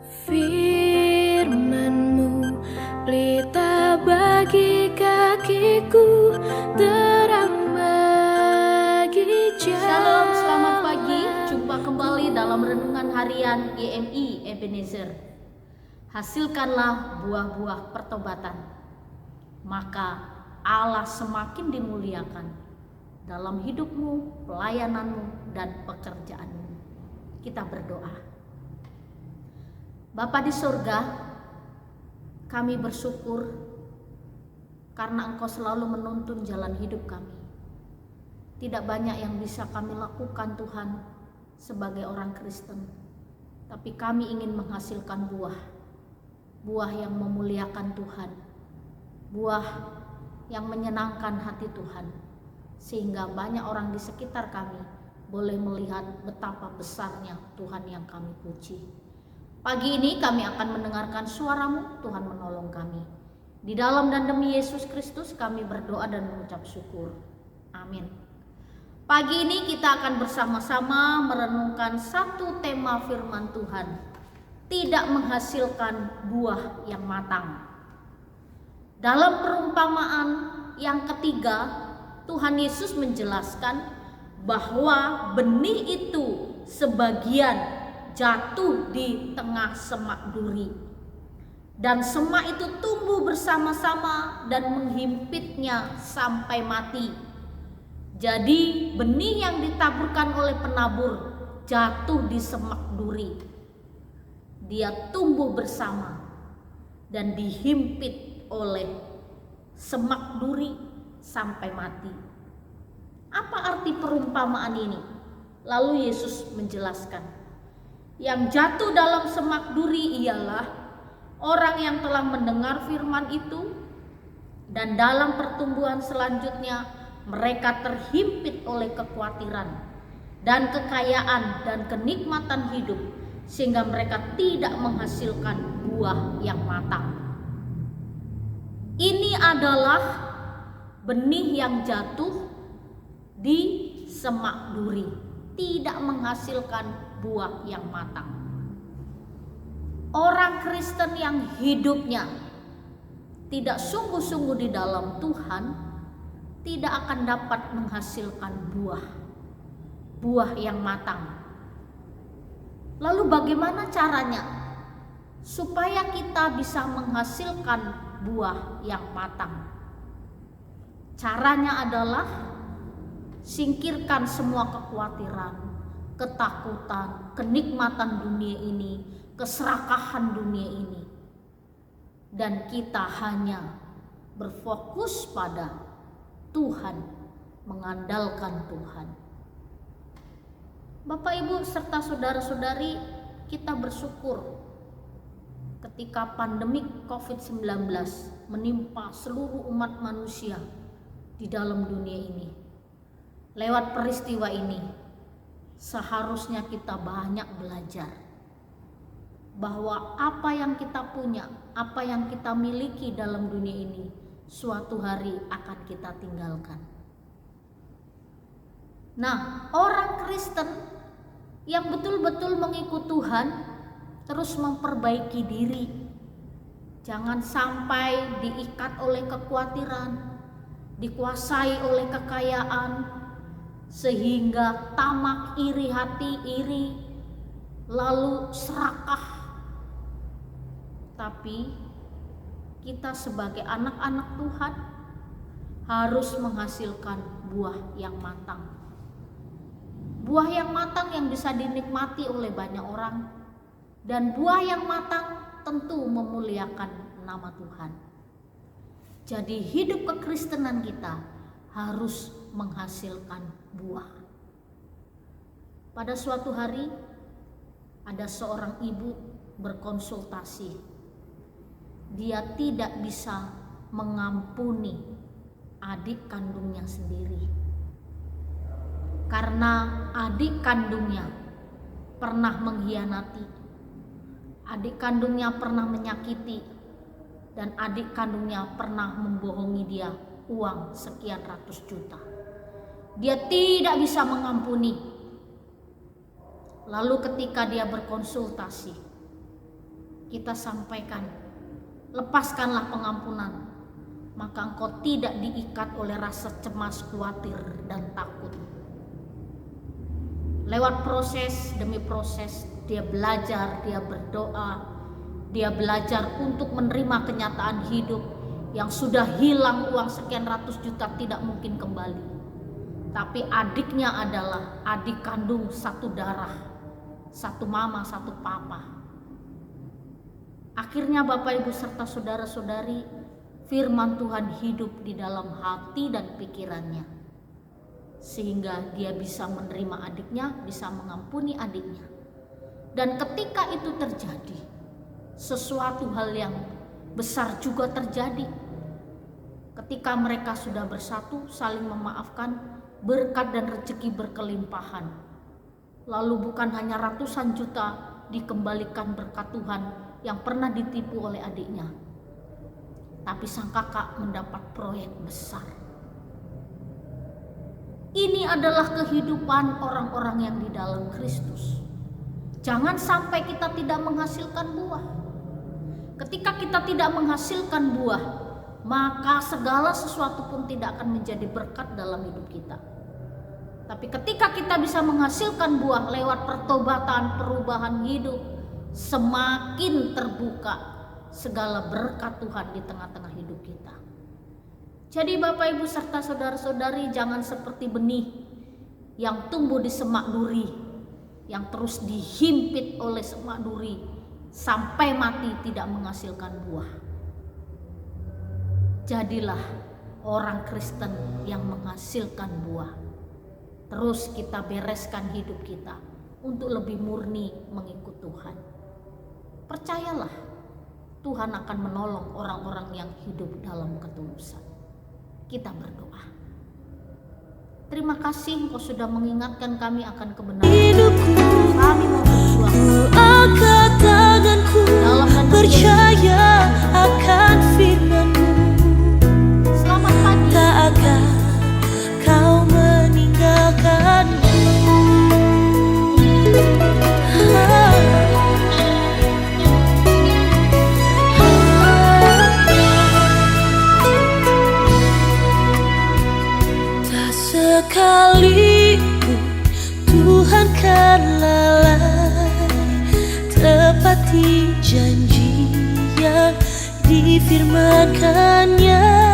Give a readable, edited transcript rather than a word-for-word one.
Firman-Mu pelita bagi kakiku, terang bagi jalan. Shalom, selamat pagi. Jumpa kembali dalam renungan harian GMI Ebenezer. Hasilkanlah buah-buah pertobatan, maka Allah semakin dimuliakan dalam hidupmu, pelayananmu, dan pekerjaanmu. Kita berdoa. Bapa di surga, kami bersyukur karena Engkau selalu menuntun jalan hidup kami. Tidak banyak yang bisa kami lakukan Tuhan sebagai orang Kristen, tapi kami ingin menghasilkan buah yang memuliakan Tuhan, buah yang menyenangkan hati Tuhan, sehingga banyak orang di sekitar kami boleh melihat betapa besarnya Tuhan yang kami puji. Pagi ini kami akan mendengarkan suara-Mu, Tuhan menolong kami. Di dalam dan demi Yesus Kristus kami berdoa dan mengucap syukur. Amin. Pagi ini kita akan bersama-sama merenungkan satu tema firman Tuhan, tidak menghasilkan buah yang matang. Dalam perumpamaan yang ketiga, Tuhan Yesus menjelaskan bahwa benih itu sebagian jatuh di tengah semak duri, dan semak itu tumbuh bersama-sama dan menghimpitnya sampai mati. Jadi benih yang ditaburkan oleh penabur jatuh di semak duri. Dia tumbuh bersama dan dihimpit oleh semak duri sampai mati. Apa arti perumpamaan ini? Lalu Yesus menjelaskan, yang jatuh dalam semak duri ialah orang yang telah mendengar firman itu, dan dalam pertumbuhan selanjutnya mereka terhimpit oleh kekhawatiran dan kekayaan dan kenikmatan hidup, sehingga mereka tidak menghasilkan buah yang matang. Ini adalah benih yang jatuh di semak duri, tidak menghasilkan buah yang matang. Orang Kristen yang hidupnya tidak sungguh-sungguh di dalam Tuhan tidak akan dapat menghasilkan buah yang matang. Lalu bagaimana caranya supaya kita bisa menghasilkan buah yang matang? Caranya adalah singkirkan semua kekhawatiran, ketakutan, kenikmatan dunia ini, keserakahan dunia ini, dan kita hanya berfokus pada Tuhan, mengandalkan Tuhan. Bapak, Ibu, serta saudara-saudari, kita bersyukur ketika pandemi COVID-19 menimpa seluruh umat manusia di dalam dunia ini. Lewat peristiwa ini, seharusnya kita banyak belajar bahwa apa yang kita punya, apa yang kita miliki dalam dunia ini, suatu hari akan kita tinggalkan. Nah, orang Kristen yang betul-betul mengikut Tuhan terus memperbaiki diri. Jangan sampai diikat oleh kekhawatiran, dikuasai oleh kekayaan, sehingga tamak, iri hati, lalu serakah. Tapi kita sebagai anak-anak Tuhan harus menghasilkan buah yang matang. Buah yang matang yang bisa dinikmati oleh banyak orang, dan buah yang matang tentu memuliakan nama Tuhan. Jadi hidup kekristenan kita harus menghasilkan buah. Pada suatu hari ada seorang ibu berkonsultasi. Dia tidak bisa mengampuni adik kandungnya sendiri, karena adik kandungnya pernah mengkhianati, adik kandungnya pernah menyakiti, dan adik kandungnya pernah membohongi dia uang sekian ratus juta. Dia tidak bisa mengampuni. Lalu ketika dia berkonsultasi, kita sampaikan, lepaskanlah pengampunan, maka engkau tidak diikat oleh rasa cemas, khawatir, dan takut. Lewat proses demi proses, dia belajar, dia berdoa, dia belajar untuk menerima kenyataan hidup yang sudah hilang uang sekian ratus juta tidak mungkin kembali. Tapi adiknya adalah adik kandung satu darah, satu mama, satu papa. Akhirnya Bapak Ibu serta saudara-saudari, firman Tuhan hidup di dalam hati dan pikirannya, sehingga dia bisa menerima adiknya, bisa mengampuni adiknya. Dan ketika itu terjadi, sesuatu hal yang besar juga terjadi. Ketika mereka sudah bersatu, saling memaafkan, berkat dan rezeki berkelimpahan. Lalu bukan hanya ratusan juta dikembalikan berkat Tuhan yang pernah ditipu oleh adiknya, tapi sang kakak mendapat proyek besar. Ini adalah kehidupan orang-orang yang di dalam Kristus. Jangan sampai kita tidak menghasilkan buah. Ketika kita tidak menghasilkan buah, maka segala sesuatu pun tidak akan menjadi berkat dalam hidup kita. Tapi ketika kita bisa menghasilkan buah lewat pertobatan, perubahan hidup, semakin terbuka segala berkat Tuhan di tengah-tengah hidup kita. Jadi Bapak Ibu serta saudara-saudari, jangan seperti benih yang tumbuh di semak duri, yang terus dihimpit oleh semak duri sampai mati tidak menghasilkan buah. Jadilah orang Kristen yang menghasilkan buah. Terus kita bereskan hidup kita untuk lebih murni mengikut Tuhan. Percayalah, Tuhan akan menolong orang-orang yang hidup dalam ketulusan. Kita berdoa. Terima kasih Engkau sudah mengingatkan kami akan kebenaran hidupku. Kami mau berjuang. Ku angkat tanganku, percaya akan firman-Mu. Selamat pagi. Tak akan Kau meninggalkanku. Tak sekalipun Tuhan kan lalai tepati janji yang difirmankan-Nya.